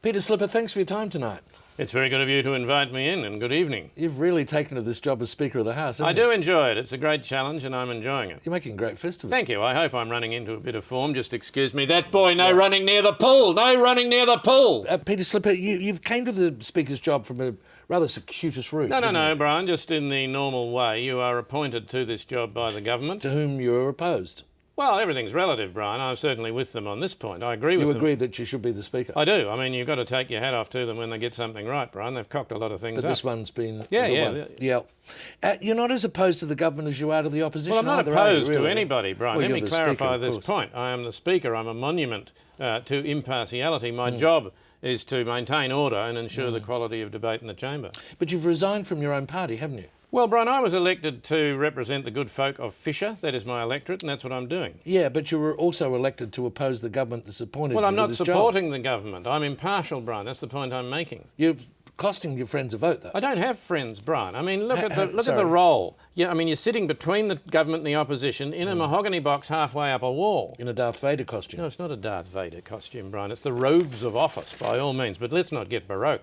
Peter Slipper, thanks for your time tonight. It's very good of you to invite me in, and good evening. You've really taken to this job as Speaker of the House, haven't I you? do enjoy it. It's a great challenge and I'm enjoying it. You're making a great fist of it. Thank you. I hope I'm running into a bit of form. Just excuse me. That boy, no running near the pool. No running near the pool. Peter Slipper, you've came to the Speaker's job from a rather circuitous route. No, Brian, just in the normal way. You are appointed to this job by the government. To whom you are opposed. Well, everything's relative, Brian. I'm certainly with them on this point. I agree with them. You agree that you should be the Speaker? I do. I mean, you've got to take your hat off to them when they get something right, Brian. They've cocked a lot of things up. But this one's been... Yeah. You're not as opposed to the government as you are to the opposition. Well, I'm not either, opposed really? to anybody, Brian. Well, Let me clarify Speaker, this point. I am the Speaker. I'm a monument to impartiality. My job is to maintain order and ensure the quality of debate in the chamber. But you've resigned from your own party, haven't you? Well, Brian, I was elected to represent the good folk of Fisher. That is my electorate, and that's what I'm doing. Yeah, but you were also elected to oppose the government that's appointed you Well, I'm to not this supporting the government. I'm impartial, Brian. That's the point I'm making. You're costing your friends a vote, though. I don't have friends, Brian. I mean, look at the role. Yeah, I mean, you're sitting between the government and the opposition in a mahogany box halfway up a wall. In a Darth Vader costume. No, it's not a Darth Vader costume, Brian. It's the robes of office, by all means. But let's not get baroque.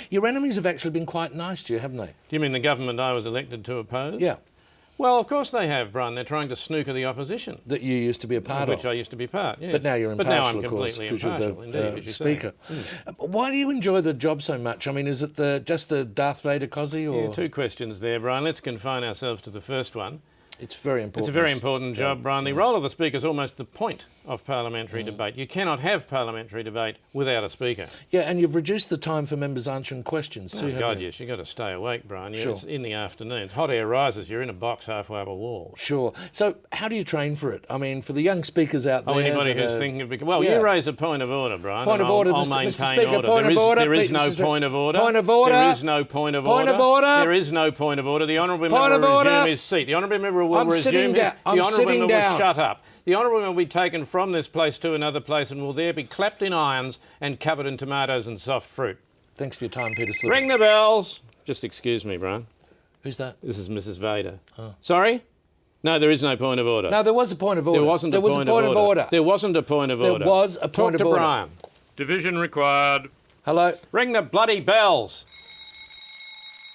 Your enemies have actually been quite nice to you, haven't they? Do you mean the government I was elected to oppose? Yeah. Well, of course they have, Brian. They're trying to snooker the opposition. That you used to be a part of. Which I used to be part, yes. But now you're impartial, But now I'm of course, completely because you're impartial, the indeed, Speaker. Why do you enjoy the job so much? I mean, is it just the Darth Vader cosy, or...? Yeah, two questions there, Brian. Let's confine ourselves to the first one. It's very important. It's a very important job, Brian. The role of the Speaker is almost the point of parliamentary debate. You cannot have parliamentary debate without a Speaker. Yeah, and you've reduced the time for members answering questions too, haven't God, you? yes. You've got to stay awake, Brian. Sure. It's in the afternoons. Hot air rises. You're in a box halfway up a wall. Sure. So how do you train for it? I mean, for the young speakers out there... anybody who's thinking of... Well, you raise a point of order, Brian. Point of order, I'll Mr. maintain Speaker. order. Point of order. There is no point of order. Point of order. There is no point of order. Point of order. There is no point of order. The honourable member will resume his seat. The honourable member will resume his... The honourable member will shut up. The honourable member will be taken from this place to another place and will there be clapped in irons and covered in tomatoes and soft fruit. Thanks for your time, Peter Slipper. Ring the bells. Just excuse me, Brian. Who's that? This is Mrs. Vader. Oh. Sorry? No, there is no point of order. No, there was a point of order. There wasn't a point of order. There wasn't a point of order. There was a point of order. Talk to Brian. Division required. Hello? Ring the bloody bells.